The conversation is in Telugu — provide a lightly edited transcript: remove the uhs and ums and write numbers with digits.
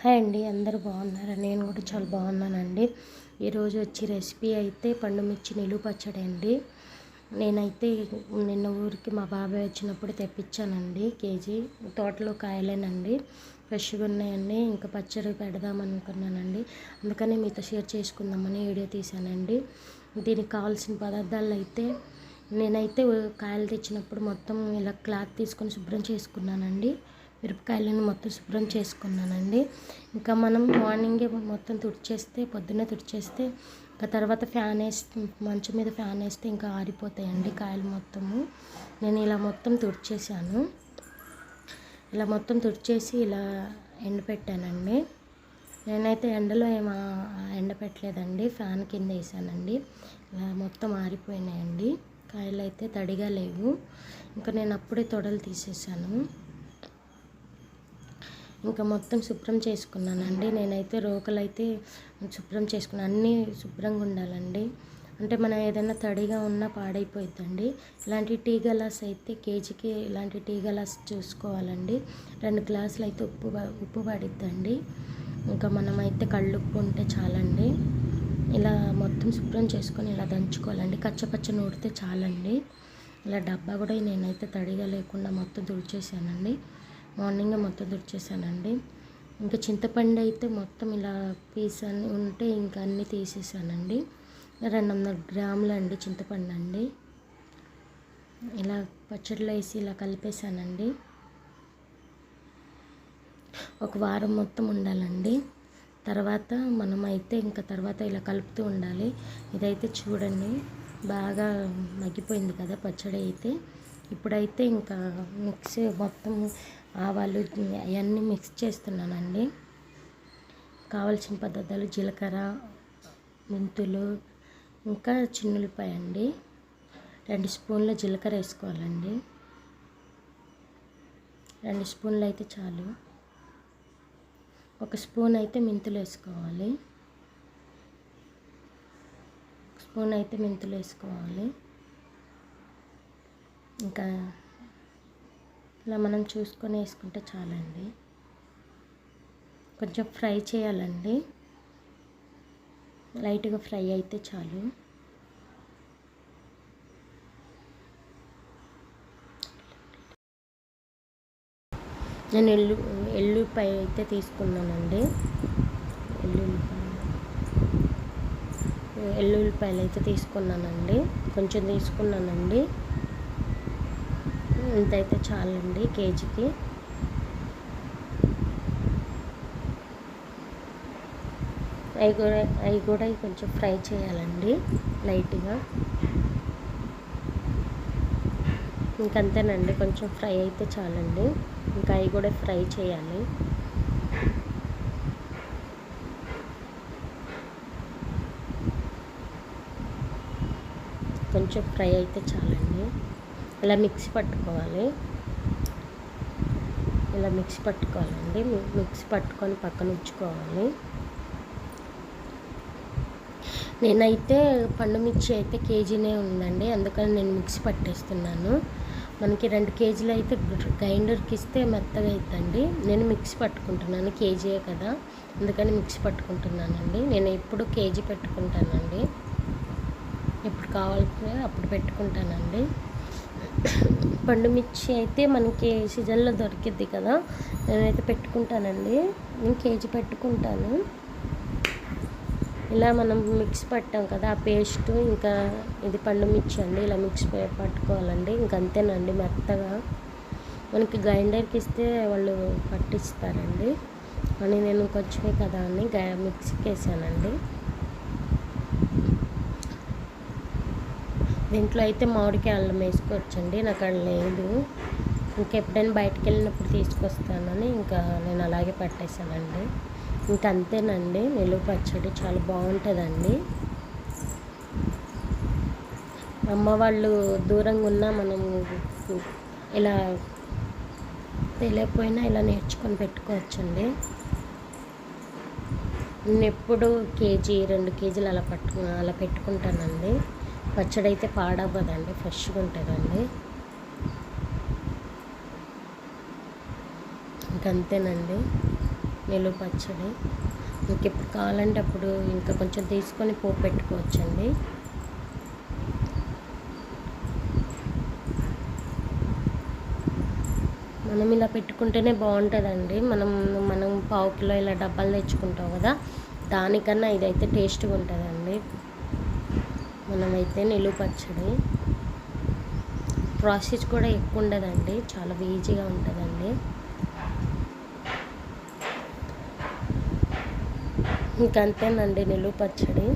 హాయ్ అండి, అందరూ బాగున్నారా? నేను కూడా చాలా బాగున్నానండి. ఈరోజు వచ్చి రెసిపీ అయితే పండుమిర్చి నిలువ పచ్చడి అండి. నేనైతే నిన్న ఊరికి మా బాబాయ్ వచ్చినప్పుడు తెప్పించానండి. కేజీ తోటలో కాయలేనండి, ఫ్రెష్గా ఉన్నాయండి. ఇంకా పచ్చడి పెడదామనుకున్నానండి, అందుకని మీతో షేర్ చేసుకుందామని వీడియో తీశానండి. దీనికి కావాల్సిన పదార్థాలు అయితే నేనైతే కాయలు తెచ్చినప్పుడు మొత్తం ఇలా క్లాత్ తీసుకొని శుభ్రం చేసుకున్నానండి. మిరపకాయలను మొత్తం శుభ్రం చేసుకున్నానండి. ఇంకా మనం మార్నింగే మొత్తం తుడిచేస్తే, పొద్దున్నే తుడిచేస్తే ఇంకా తర్వాత ఫ్యాన్ వేస్తే, మంచం మీద ఫ్యాన్ వేస్తే ఇంకా ఆరిపోతాయండి కాయలు మొత్తము. నేను ఇలా మొత్తం తుడిచేసాను. ఇలా మొత్తం తుడిచేసి ఇలా ఎండపెట్టానండి. నేనైతే ఎండలో ఎండపెట్టలేదండి, ఫ్యాన్ కింద వేసానండి. ఇలా మొత్తం ఆరిపోయినాయండి, కాయలు అయితే తడిగా లేవు. ఇంకా నేను అప్పుడే తొడలు తీసేసాను. ఇంకా మొత్తం శుభ్రం చేసుకున్నానండి. నేనైతే రోకలు అయితే శుభ్రం చేసుకున్నాను. అన్నీ శుభ్రంగా ఉండాలండి, అంటే మనం ఏదైనా తడిగా ఉన్నా పాడైపోయిద్దండి. ఇలాంటి టీ గ్లాస్ అయితే కేజీకి ఇలాంటి టీ గ్లాస్ చూసుకోవాలండి. 2 గ్లాసులు అయితే ఉప్పు పడిద్దండి. ఇంకా మనమైతే కళ్ళుప్పు ఉంటే చాలండి. ఇలా మొత్తం శుభ్రం చేసుకొని ఇలా దంచుకోవాలండి. కచ్చపచ్చ నూడితే చాలండి. ఇలా డబ్బా కూడా నేనైతే తడిగా లేకుండా మొత్తం తుడిచేసానండి. మార్నింగే మొత్తం తుడిచేసానండి. ఇంకా చింతపండు అయితే మొత్తం ఇలా పీస్ అన్నీ ఉంటే ఇంకా అన్నీ తీసేసానండి. 200 గ్రాములు అండి చింతపండు అండి. ఇలా పచ్చడిలో వేసి ఇలా కలిపేసానండి. ఒక వారం మొత్తం ఉండాలండి. తర్వాత మనమైతే ఇంకా తర్వాత ఇలా కలుపుతూ ఉండాలి. ఇదైతే చూడండి బాగా మగ్గిపోయింది కదా పచ్చడి అయితే. ఇప్పుడైతే ఇంకా మిక్సీ మొత్తం ఆవాలు అవన్నీ మిక్స్ చేస్తున్నానండి. కావాల్సిన పదార్థాలు జీలకర్ర, మెంతులు, ఇంకా చిన్నులపాయ అండి. 2 స్పూన్ల జీలకర్ర వేసుకోవాలండి. 2 స్పూన్లు అయితే చాలు. 1 స్పూన్ అయితే మెంతులు వేసుకోవాలి. 1 స్పూన్ అయితే మెంతులు వేసుకోవాలి. ఇంకా ఇలా మనం చూసుకొని వేసుకుంటే చాలండి. కొంచెం ఫ్రై చేయాలండి, లైట్గా ఫ్రై అయితే చాలు. నేను ఎల్లుల్లిపాయ అయితే తీసుకున్నానండి. ఎల్లుల్లిపాయలు అయితే తీసుకున్నానండి, కొంచెం తీసుకున్నానండి. ఇంతైతే చాలండి కేజీకి. అవి కూడా కొంచెం ఫ్రై చేయాలండి లైట్గా. ఇంకంతేనండి, కొంచెం ఫ్రై అయితే చాలండి. ఇంకా అవి కూడా ఫ్రై చేయాలి. కొంచెం ఫ్రై అయితే చాలండి. ఇలా మిక్సీ పట్టుకోవాలి. ఇలా మిక్సీ పట్టుకోవాలండి. మిక్సీ పట్టుకొని పక్కన ఉంచుకోవాలి. నేనైతే పండుమిర్చి అయితే కేజీనే ఉందండి, అందుకని నేను మిక్సీ పట్టేస్తున్నాను. మనకి 2 కేజీలు అయితే గ్రైండర్కి ఇస్తే మెత్తగా అవుతుందండి. నేను మిక్సీ పట్టుకుంటున్నాను, కేజీయే కదా, అందుకని మిక్సీ పట్టుకుంటున్నానండి. నేను ఎప్పుడు కేజీ పెట్టుకుంటానండి, ఎప్పుడు కావాలంటే అప్పుడు పెట్టుకుంటానండి. పండుమిర్చి అయితే మనకి సీజన్లో దొరికిద్ది కదా, నేనైతే పెట్టుకుంటానండి. నేను కేజీ పెట్టుకుంటాను. ఇలా మనం మిక్స్ పట్టాం కదా ఆ పేస్ట్, ఇంకా ఇది పండుమిర్చి అండి. ఇలా మిక్స్ పట్టుకోవాలండి. ఇంకంతేనండి, మెత్తగా. మనకి గ్రైండర్కి ఇస్తే వాళ్ళు పట్టిస్తారండి, అని నేను కొంచెమే కదా అని మిక్సీకి వేసానండి. దీంట్లో అయితే మామిడికాయ అల్లం వేసుకోవచ్చండి, నాకు అది లేదు. ఇంకెప్పుడైనా బయటకు వెళ్ళినప్పుడు తీసుకొస్తానని ఇంకా నేను అలాగే పట్టేశానండి. ఇంకా అంతేనండి, నిలువ పచ్చడి చాలా బాగుంటుందండి. అమ్మ వాళ్ళు దూరంగా ఉన్నా మనం ఇలా తెలియకపోయినా ఇలా నేర్చుకొని పెట్టుకోవచ్చండి. నేను ఎప్పుడు కేజీ 2 కేజీలు అలా పెట్టుకుంటానండి. పచ్చడి అయితే పాడవ్వదండి, ఫ్రెష్గా ఉంటుందండి. ఇంకంతేనండి. నిలువ పచ్చడి. మీకు ఎప్పుడు కావాలంటే అప్పుడు ఇంకా కొంచెం తీసుకొని పోపు పెట్టుకోవచ్చండి. మనం ఇలా పెట్టుకుంటేనే బాగుంటుందండి. మనం పావు కిలో ఇలా డబ్బాలు తెచ్చుకుంటాం కదా, దానికన్నా ఇదైతే టేస్ట్గా ఉంటుందండి. మనమైతే నిలువ పచ్చడి ప్రాసెస్ కూడా ఎక్కువ ఉండదండి, చాలా ఈజీగా ఉంటుందండి. ఇంకంతేనండి నిలువ పచ్చడి.